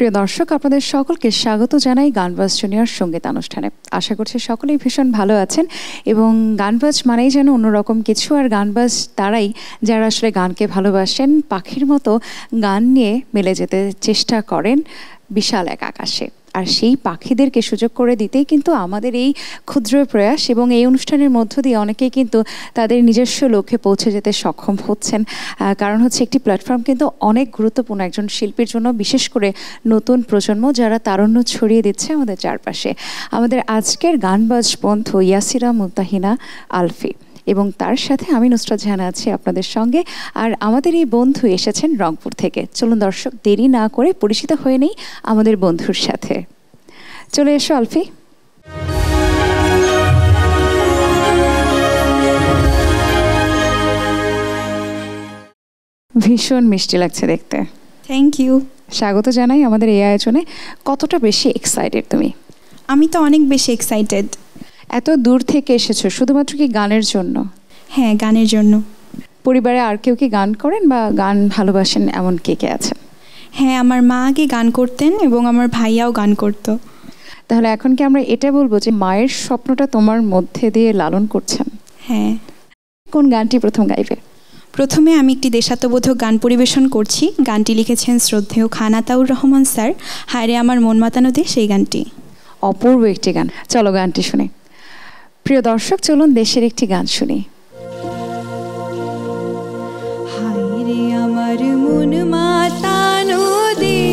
প্রিয় দর্শক, আপনাদের সকলকে স্বাগত জানাই গানবাজ জুনিয়র সঙ্গীত অনুষ্ঠানে। আশা করছি সকলেই ভীষণ ভালো আছেন এবং গানবাজ মানেই যেন অন্যরকম কিছু, আর গানবাজ তারাই যারা আসলে গানকে ভালোবাসেন, পাখির মতো গান নিয়ে মেলে যেতে চেষ্টা করেন বিশাল এক আকাশে। আর সেই পাখিদেরকে সুযোগ করে দিতেই কিন্তু আমাদের এই ক্ষুদ্র প্রয়াস, এবং এই অনুষ্ঠানের মধ্য দিয়ে অনেকেই কিন্তু তাদের নিজস্ব লক্ষ্যে পৌঁছে যেতে সক্ষম হচ্ছেন। কারণ হচ্ছে একটি প্ল্যাটফর্ম কিন্তু অনেক গুরুত্বপূর্ণ একজন শিল্পীর জন্য, বিশেষ করে নতুন প্রজন্ম যারা তারুণ্য ছড়িয়ে দিচ্ছে আমাদের চারপাশে। আমাদের আজকের গানবাজ বন্ধু ইয়াসিরা মুনতাহিনা আলফি, এবং তার সাথে আমি নুসরাত জাহান আছি আপনাদের সঙ্গে। আর আমাদের এই বন্ধু এসেছেন রংপুর থেকে। চলুন দর্শক, দেরি না করে পরিচিত হয়ে নেই আমাদের বন্ধুর সাথে। চলে এসো আলফি। ভীষণ মিষ্টি লাগছে দেখতে। Thank you. স্বাগত জানাই আমাদের এই আয়োজনে। কতটা বেশি এক্সাইটেড তুমি? আমি তো অনেক বেশি এক্সাইটেড। এত দূর থেকে এসেছো শুধুমাত্র কি গানের জন্য? হ্যাঁ, গানের জন্য। পরিবারে আর কেউ কি গান করেন বা গান ভালোবাসেন, এমন কে কে আছেন? হ্যাঁ, আমার মা আগে গান করতেন এবং আমার ভাইয়াও গান করতো। তাহলে এখন কি আমরা এটা বলবো যে মায়ের স্বপ্নটা তোমার মধ্যে দিয়ে লালন করছেন? হ্যাঁ। কোন গানটি প্রথম গাইবে? প্রথমে আমি একটি দেশাত্মবোধক গান পরিবেশন করছি। গানটি লিখেছেন শ্রদ্ধেয় খান আতাউর রহমান স্যার। হায়রে আমার মন মাতানো দে, সেই গানটি। অপূর্ব একটি গান, চলো গানটি শুনি। প্রিয় দর্শক, চলুন দেশের একটি গান শুনি। হায়রে আমার মন মাতানো দেশ,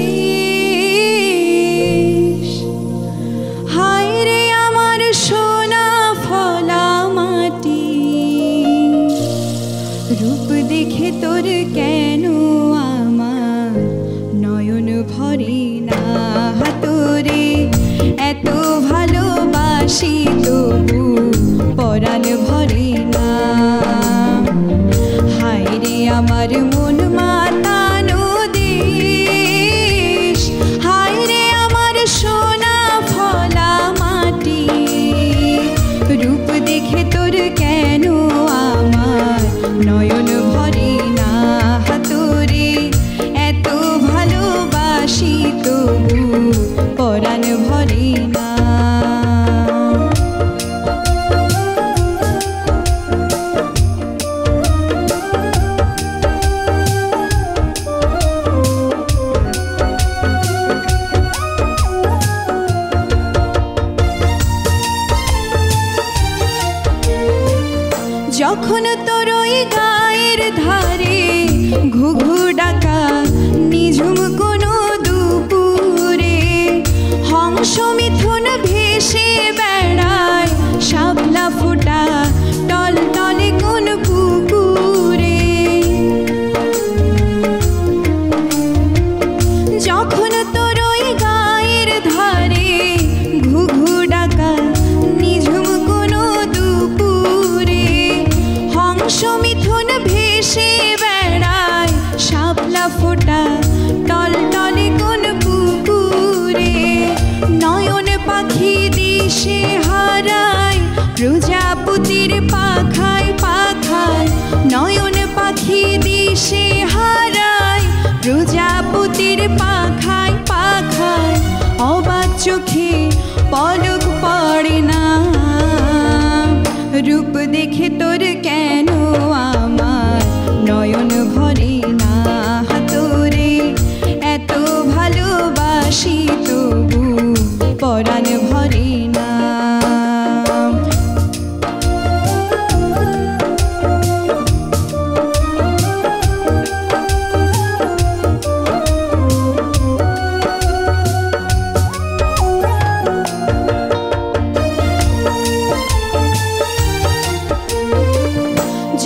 হায়রে আমার সোনা ফলা মাটি, রূপ দেখে তোর কেন আমার নয়ন ভরে না তোরে, এত ভালোবাসি তবু পরাণ ভরে না। হায়রে আমার মন মাতানো দেশ, হায়রে আমার সোনা ফলা মাটি, রূপ দেখে তোর কেন আমার নয়ন ভরে না তোরে, এত ভালোবাসি তবু পরাণ ভরে না। যখন তোর ওই গায়ের ধারে ঘুঘু ডাকা নিঝুম কোনো দুপুরে, হংস মিথুন ভেসে বেড়ায় শাপলা ফোটা টল টলে কোন পুকুরে, যখন তোর ওই গায়ের ধারে ঘুঘু ডাকা নিঝুম কোনো দুপুরে, হংস মিথুন ভেসে বেড়ায় শাপলা ফোটা টল টলে কোন পুকুরে, নয়ন পাখি দিশে হারায় প্রজাপতির পাখায় পাখায়, নয়ন পাখি দিশে হারায় প্রজাপতির পাখায় পাখায়, অবাক চোখে পলক পড়ে না, রূপ দেখে তোর কেন আমার নয়ন ভরে না তোরে, এত ভালোবাসি তবু পরাণ ভরে না।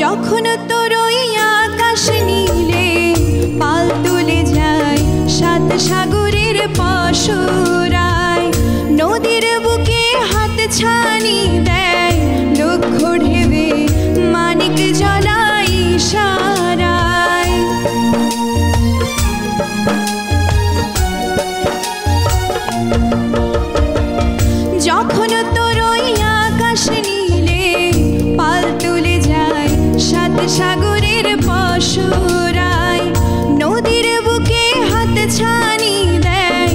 যখন তোর ওই আকাশ নীলে পাল তুলে যায় সাত সাগরের পশুরায়, নদীর বুকে হাত ছানি দেয় লক্ষ ঢেবে মানিক জলাই ইশারায়, যখন তোর ওই আকাশ নীলে পাল তুলে যায় সাত সাগরের পশুরায়, নদীর বুকে হাত ছানি দেয়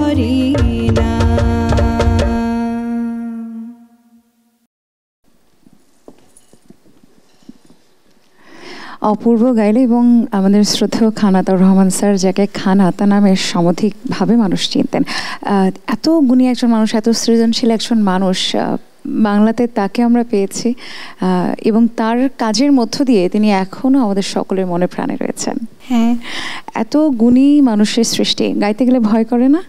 করে না। অপূর্ব গাইলে এবং আমাদের শ্রদ্ধেয় খান আতাউর রহমান স্যার, যাকে খান আতা নামে সমধিকভাবে মানুষ চিনতেন, এত গুণী একজন মানুষ, এত সৃজনশীল একজন মানুষ, বাংলাতে তাকে আমরা পেয়েছি এবং তার কাজের মধ্য দিয়ে তিনি এখনও আমাদের সকলের মনে প্রাণে রয়েছেন। হ্যাঁ, এত গুণী মানুষের সৃষ্টি, গাইতে গেলে ভয় করে না?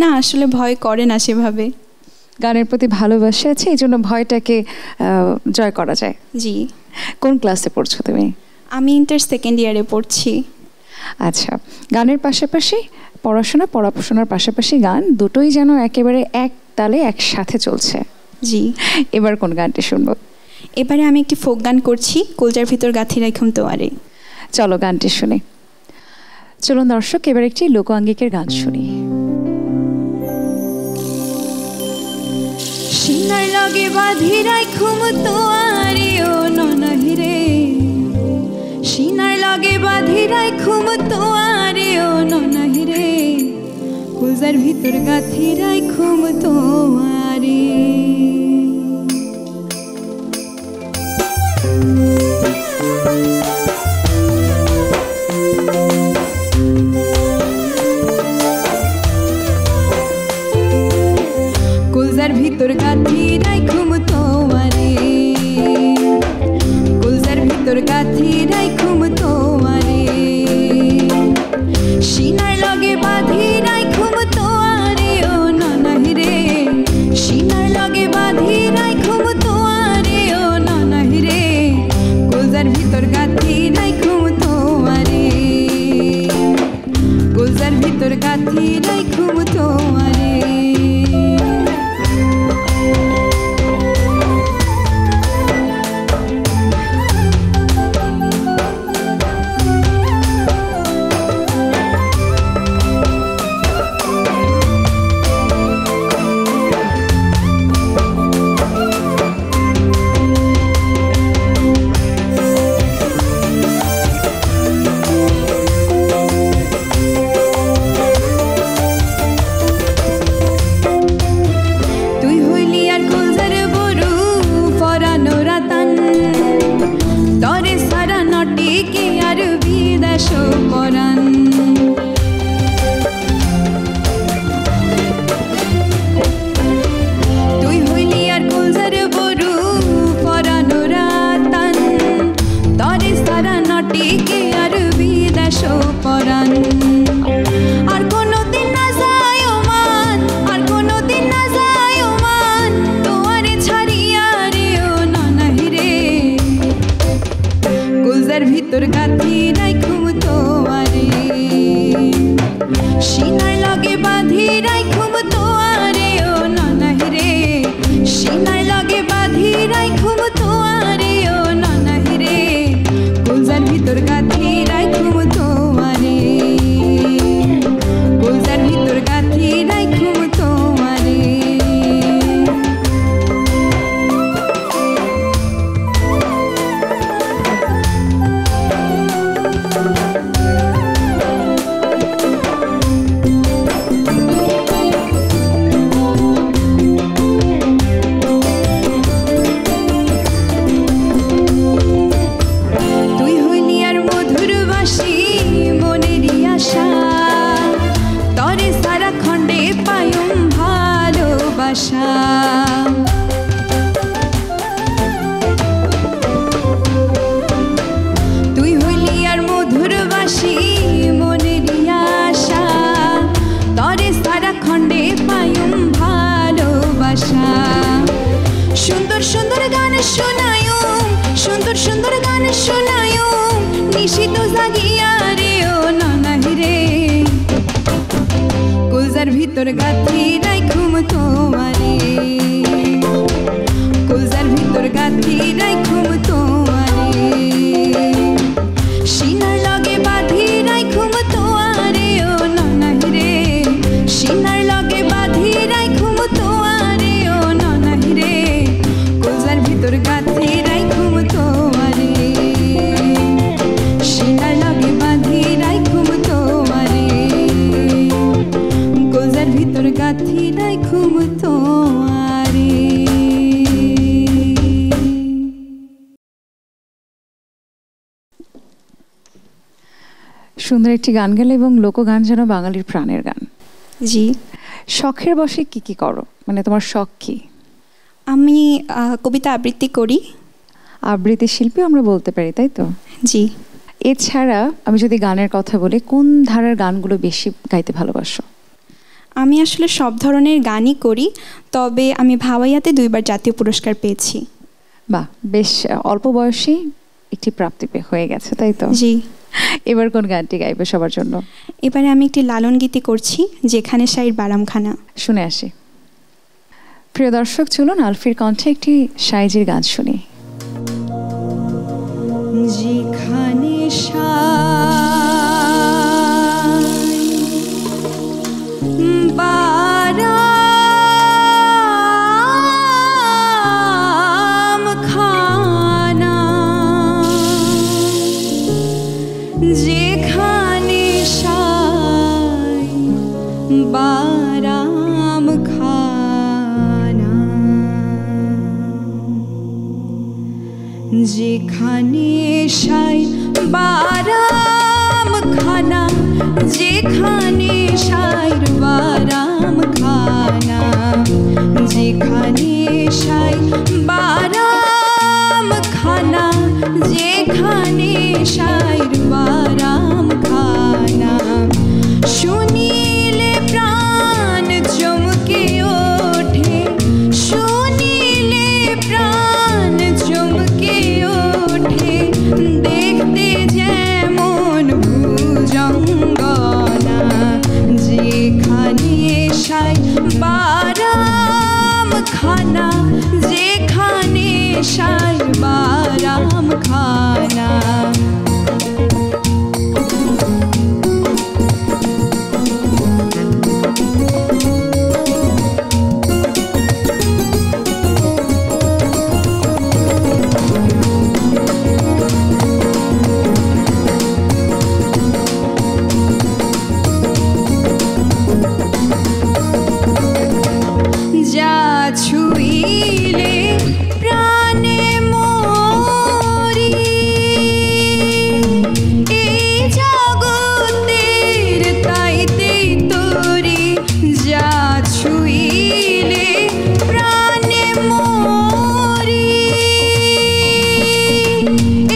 না, আসলে ভয় করে না সেভাবে। গানের প্রতি ভালোবাসা আছে, এই জন্য ভয়টাকে জয় করা যায়। জি। কোন ক্লাসে পড়ছো তুমি? আমি ইন্টার সেকেন্ড ইয়ারে পড়ছি। আচ্ছা, গানের পাশাপাশি পড়াশোনার পাশাপাশি গান, দুটোই যেন একেবারে এক তালে একসাথে চলছে। জি। এবার কোন গানটি শুনবো? এবারে আমি একটি ফোক গান করছি, কলজার ভিতর গাথি রাইখুম তোয়ারে। চলো গানটি শুনি। চলুন দর্শক, এবার একটি লোকাঙ্গিকের গান শুনি। সিনার লগে বাঁধি রাইখুম তোয়ারে ও ননহিরে, সিনার লগে বাঁধি রাইখুম তোয়ারে ও ননহিরে, কলজার ভিতর গাথি রাইখুম তোয়ারে। কলজার ভিতর গাথি রাইখুম তোয়ারে, কলজার ভিতর গাথি রাইখুম তোয়ারে, সিনার লগে বাঁধি রাইখুম তোয়ারে ও ননহিরে, সিনার লগে বাঁধি রাইখুম তোয়ারে ও ননহিরে, কলজার ভিতর গাথি রাইখুম তোয়ারে, কলজার ভিতর গাথি রাইখুম তোয়ারে। ভিতর গাথি রাইখুম তোয়ারে, সিনার লগে বাঁধি রাইখুম তোয়ারে ও ননহিরে, সিনার লগে বাঁধি রাইখুম তোয়ারে ও ননহিরে, কলজার ভিতর গাথি রাইখুম তোয়ারে, কলজার ভিতর গাথি রাইখুম তোয়ারে। তুই হইলি আর মধুর বাসি মনেরই আশা, তরে সারা খণ্ডে পায়ুম ভালোবাসা। সুন্দর সুন্দর গান শোনায়ুম, সুন্দর সুন্দর গান শোনায়ুম, নিশিত জাগিয়া রে ও ননহিরে, কলজার ভিতর গাথি রাইখুম তোয়ারে, কলজার ভিতর গাথি রাইখুম তোয়ারে, সিনার লগে বাঁধি রাইখুম তোয়ারে ও ননহিরে, সিনার লগে বাঁধি রাইখুম তোয়ারে ও ননহিরে, কলজার ভিতর গাথি রাইখুম তোয়ারে, সিনার লগে বাঁধি রাইখুম তোয়ারে, কলজার সুন্দর একটি গান গেলে এবং লোকগান যেন বাঙালির প্রাণের গান। জি। শখের বশে কি কি করো, মানে তোমার শখ কি? আমি কবিতা আবৃত্তি করি। আবৃত্তি শিল্পী আমরা বলতে পারি, তাই তো? জি। এছাড়া আমি যদি গানের কথা বলি, কোন ধারার গানগুলো বেশি গাইতে ভালোবাসো? আমি আসলে সব ধরনের গানই করি, তবে আমি ভাওয়াইয়াতে 2বার জাতীয় পুরস্কার পেয়েছি। বাহ, বেশ অল্প বয়সেই একটি প্রাপ্তি হয়ে গেছে, তাই তো? জি। এবার কোন গানটি গাইবে সবার জন্য? এবারে আমি একটি লালন গীতি করছি, যেখানে শাইর বারামখানা। শুনে আসি। প্রিয় দর্শক, চলুন আলফির কণ্ঠে একটি সাইজির গান শুনি। যেখানে বারামখানা, যেখানে বারামখানা, যেখানে বারামখানা, যেখানে বারামখানা, যেখানে বারামখানা, যেখানে বারামখানা, শুনিলে প্রাণ চমকে ওঠে, শুনিলে প্রাণ চমকে ওঠে, দেখতে যেমন ভুজঙ্গনা, যেখানে বারামখানা, যেখানে বারামখানা। যা ছুঁইলে প্রাণে মরি, এই জগতের তাইতেই তোরি, যা ছুঁইলে প্রাণে মরি,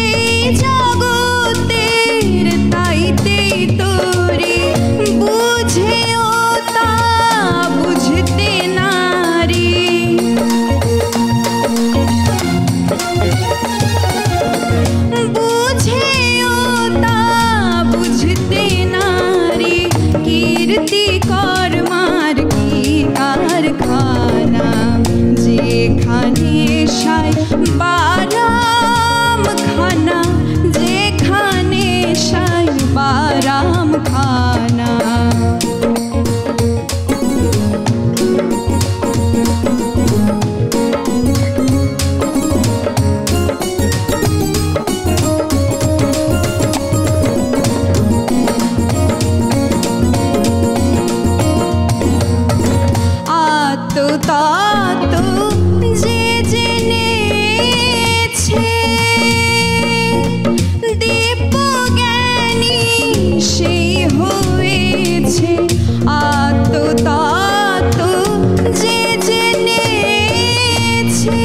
এই জগতের তাইতেই তোরি, বুঝেও তা বুঝতে নারী, বুঝেও তা বুঝতে নারী, কীর্তি কর্মার কি কারখানা, যেখানে বারামখানা, যেখানে বারামখানা। আত্মতত্ত্ব যে জেনেছে, দিব্যজ্ঞানী সেই হয়েছে, আত্মতত্ত্ব যে জেনেছে,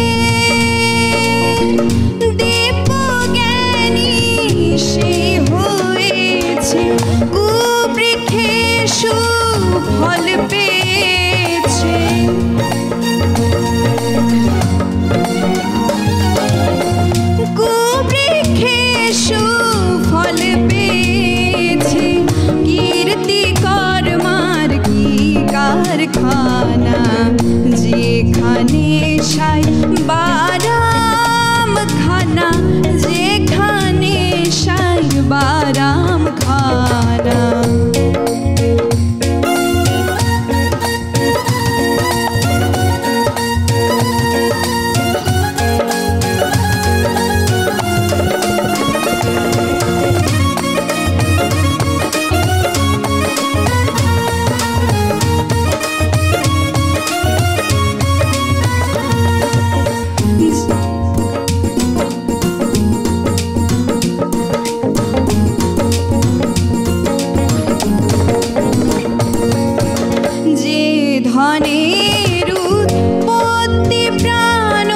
দিব্যজ্ঞানী সেই হয়েছে, কুবৃক্ষে সুফল পেয়েছে, কুবৃক্ষে সুফল পেয়েছে, কীর্তি কর্মার কি কারখানা, যেখানে বারামখানা, যেখানে বারামখানা। ধনের উৎপত্তি প্রাণ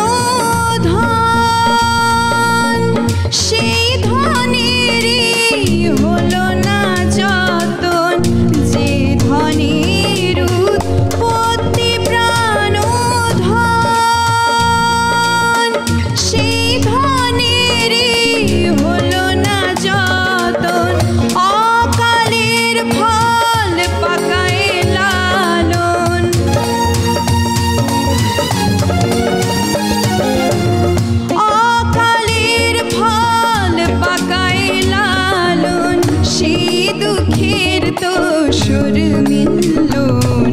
ধন, সেই ধনেরই হলো না যতন, যে ধনের উৎপত্তি প্রাণ ধন, সেই ধনেরই হলো না যতন, অকালের ফল পাকায় লালন, অকালের ফল পাকায় লালন, সেই দুঃখের তো সুর মিলল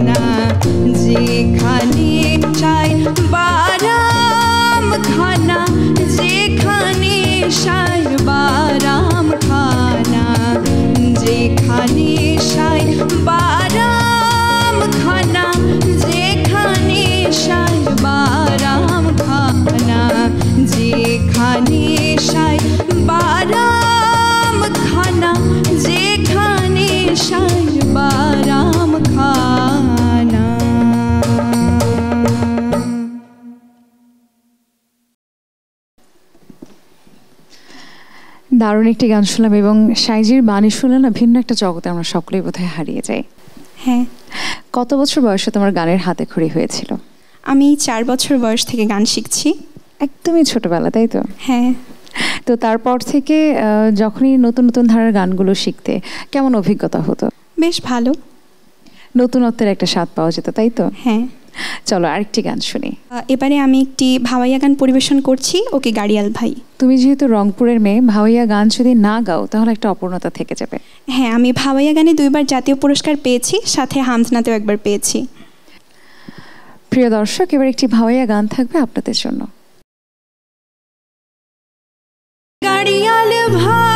না, যেখানে চাই বারাম খানা, যেখানে সাই বারাম খানা, যেখানে সাই বারাম খানা, যেখানে সাই বারাম খানা, যেখানে সাই বারাম খানা, যেখানে সাই বারাম খানা। দারুণ একটি গান শুনলাম এবং সাইজির বাণী শুনলে না ভিন্ন একটা জগতে আমরা সকলেই বোধহয় হারিয়ে যাই। হ্যাঁ, কত বছর বয়সে তোমার গানের হাতে খড়ি হয়েছিল? আমি 4 বছর বয়স থেকে গান শিখছি। একদমই ছোটবেলা, তাই তো? হ্যাঁ। তো তারপর থেকে যখনই নতুন নতুন ধারার গানগুলো শিখতে কেমন অভিজ্ঞতা হতো? বেশ ভালো। নতুনত্বের একটা স্বাদ পাওয়া যেত, তাই তো? হ্যাঁ। চলো আরেকটি গান শুনি। এবারে আমি একটি ভাওয়াইয়া গান পরিবেশন করছি, ওকে গাড়িয়াল ভাই। তুমি যেহেতু রংপুরের মেয়ে, ভাওয়াইয়া গান যদি না গাও তাহলে একটা অপূর্ণতা থেকে যাবে। হ্যাঁ, আমি ভাওয়াইয়া গানে 2 বার জাতীয় পুরস্কার পেয়েছি, সাথে হামদনাতেও একবার পেয়েছি। প্রিয় দর্শক, এবার একটি ভাওয়াইয়া গান থাকবে আপনাদের জন্য। গাড়িয়াল ভাই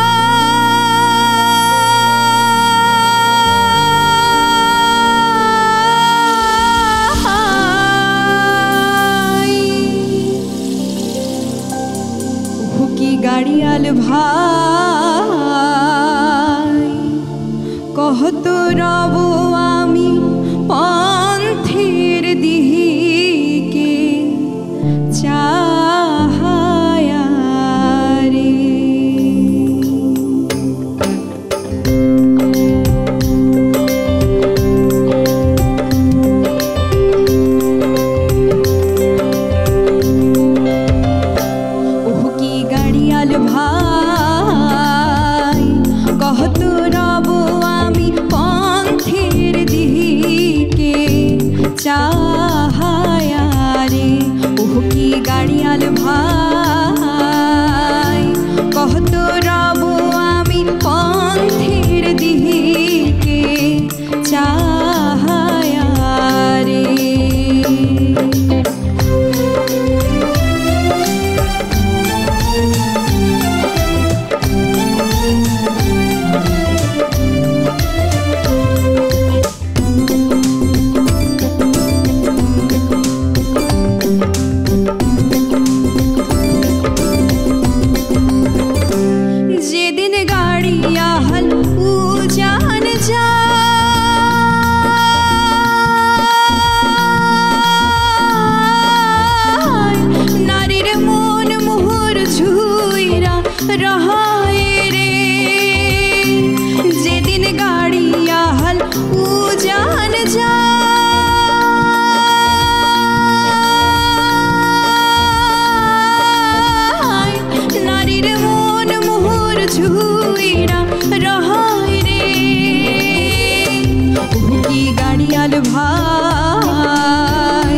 গাড়িয়াল ভাই, কহত রব আমি পন্থের দিকে চাহায়া রে, ভাই কহত রব আমি পন্থের দিকে চাহায়া রে, ওহ কি গাড়িয়াল ভাই, কহত রব আমি পন্থের দিকে চাহায়া রে। যেদিন গাড়িয়া হল উজান যায়, নারীর মন মোহর ঝুইরা রহায় রে, যেদিন গাড়িয়া হল উজান যায়, নারীর মন মোহর ঝুইরা রহায় রে, কি গাড়িয়াল ভাই,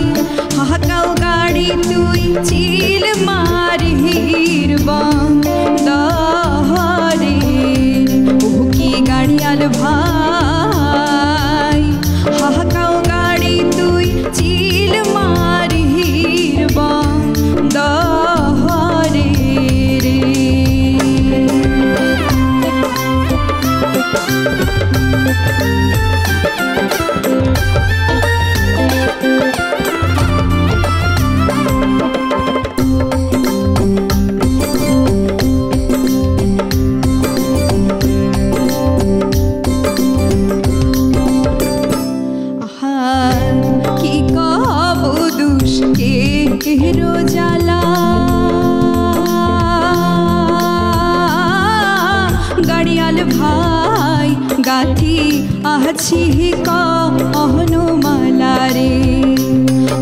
হাকাও গাড়ি তুই চিল মারির বন্দরে, কি গাড়িয়াল ভাই, হাকাও গাড়ি তুই চিল মারির বন্দরে রে। এরো জ্বালা গাড়িয়াল ভাই গাথি আছি কহনো মালা রে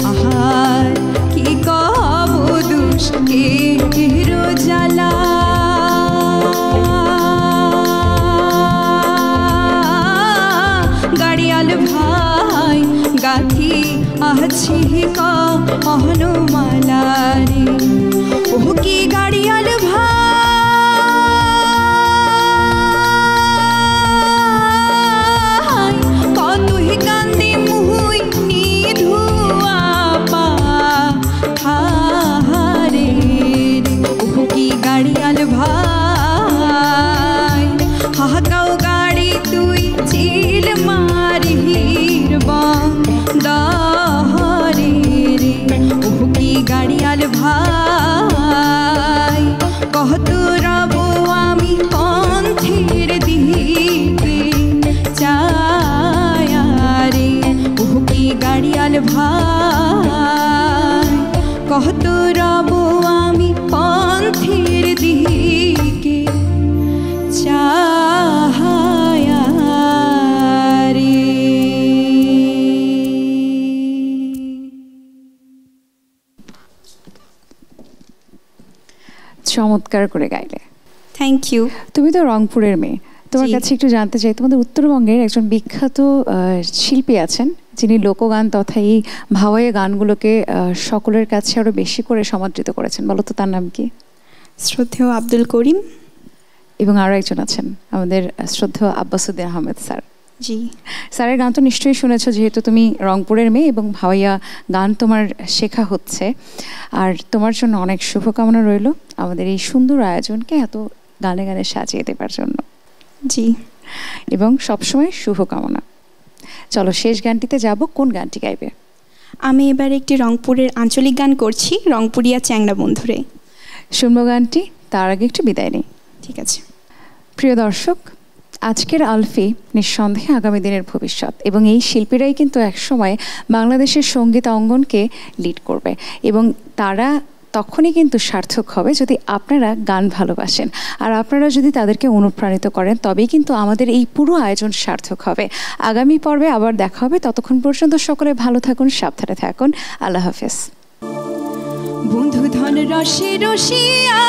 আহার কি কব দুষ এরো জ্বালা গাড়িয়াল ভাই গাথি আছি কহনো মালা রে ও কি গাড়িয়াল ভাই কতই কান্দি মুহুই নিধুয়া পা হারে ও কি গাড়িয়াল ভাই হাহাকাও গাড়ি তুই চিল মারির বন্দরে রে ও কি গাড়িয়াল ভাই কহত রব আমি পন্থের দিকে চায়া রে ও কি গাড়িয়াল ভাই কহত রব আমি পন্থের দিকে চায়া রে। চমৎকার করে গাইলে। Thank you. তুমি তো রংপুরের মেয়ে, তোমার জি। কাছে একটু জানতে চাই, তোমাদের উত্তরবঙ্গের একজন বিখ্যাত শিল্পী আছেন যিনি লোকগান তথা এই ভাওয়াইয়া গানগুলোকে সকলের কাছে আরো বেশি করে সমাদৃত করেছেন, বলো তো তার নাম কি? শ্রদ্ধেয় আব্দুল করিম এবং আরো একজন আছেন আমাদের শ্রদ্ধেয় আব্বাসুদ্দিন আহমেদ স্যার। জি। স্যারের গান তো নিশ্চয়ই শুনেছো, যেহেতু তুমি রংপুরের মেয়ে এবং ভাওয়াইয়া গান তোমার শেখা হচ্ছে। আর তোমার জন্য অনেক শুভকামনা রইল আমাদের এই সুন্দর আয়োজনকে এত গানে গানে সাজিয়ে দেবার জন্য। জি। এবং সবসময় শুভকামনা। চলো শেষ গানটিতে যাব, কোন গানটি গাইবে? আমি এবার একটি রংপুরের আঞ্চলিক গান করছি, রংপুরিয়া চ্যাংড়া বন্ধুরে। শুনবো গানটি, তার আগে একটু বিদায় নেই। ঠিক আছে। প্রিয় দর্শক, আজকের আলফি নিঃসন্দেহে আগামী দিনের ভবিষ্যৎ, এবং এই শিল্পীরাই কিন্তু একসময় বাংলাদেশের সঙ্গীত অঙ্গনকে লিড করবে, এবং তারা তখনই কিন্তু সার্থক হবে যদি আপনারা গান ভালোবাসেন আর আপনারা যদি তাদেরকে অনুপ্রাণিত করেন, তবেই কিন্তু আমাদের এই পুরো আয়োজন সার্থক হবে। আগামী পর্বে আবার দেখা হবে, ততক্ষণ পর্যন্ত সকলে ভালো থাকুন, সাবধানে থাকুন। আল্লাহ হাফেজ। বন্ধু ধন রসে রসিয়া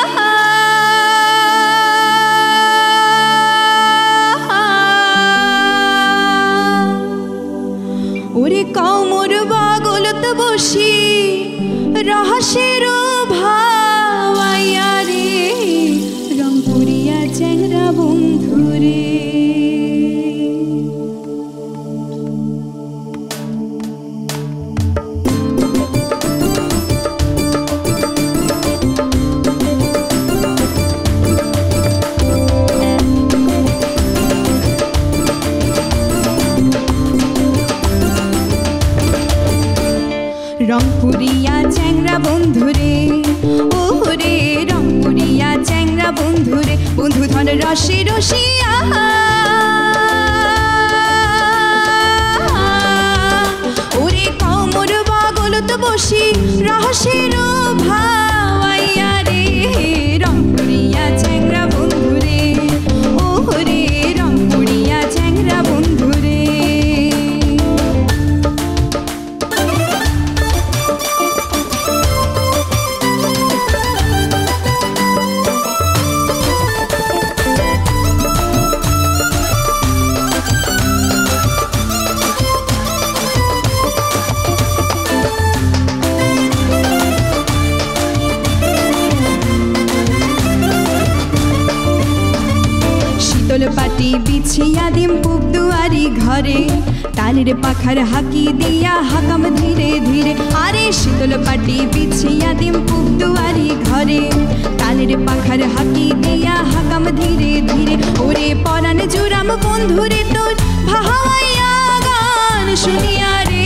ওরে কমর বাগলত বসি রহস্যের ভাওয়াইয়া রে রংপুরিয়া চ্যাংড়া বন্ধুরে। রংপুরিয়া চ্যাংড়া বন্ধুরে ওরে রংপুরিয়া চ্যাংড়া বন্ধুরে বন্ধু ধন রসে রসিয়া ওরে কমর বাগলত বসি রহস্যের ভাওয়াইয়া রে রংপুরিয়া চ্যাংড়া বন্ধুরে ওরে রংপুরিয়া চ্যাংড়া বন্ধুরে। পাটি বিছিয়া দিম পুব দুয়ারি ঘরে তালের পাখার হাকি দিয়া হাকাম ধীরে ধীরে আরে শীতল পাটি বিছিয়া দিম পুব দুয়ারি ঘরে তালের পাখার হাকি দিয়া হাকাম ধীরে ধীরে ওরে পরাণ জুরাম বন্ধুরে তোর ভাওয়াইয়া গান শুনিয়া রে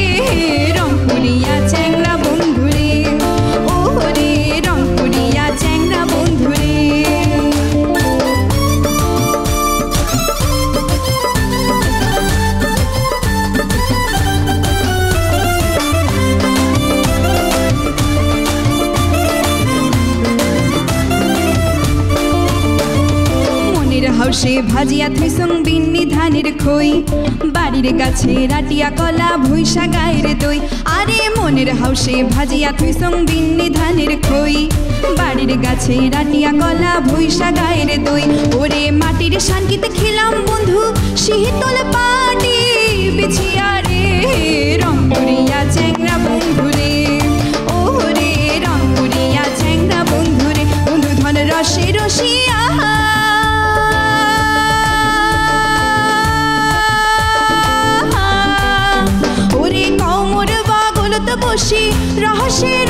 রংপুরিয়া চ্যাংড়া বন্ধুরে ওরে রংপুরিয়া চ্যাংড়া বন্ধুরে। হাউসে ভাজিয়া থুইসং বিন্নি ধানের খই বাড়ির গাছে রাটিয়া কলা ভুইসা গায়ের দই আরে মনের হাউসে ভাজিয়া থুইসং বিন্নি ধানের খই বাড়ির গাছে রাটিয়া কলা ভুইসা গায়ের দই ওরে মাটির শান্তিতে খেলাম বন্ধু শীতল পাটি বিছিয়া রে রং করিয়া চ্যাংরা বন্ধুরে ওরে রং করিয়া চ্যাংরা বন্ধুরে বন্ধু ধন রসে রসিয়া ওরে কমর বাগলত বসি রহস্যের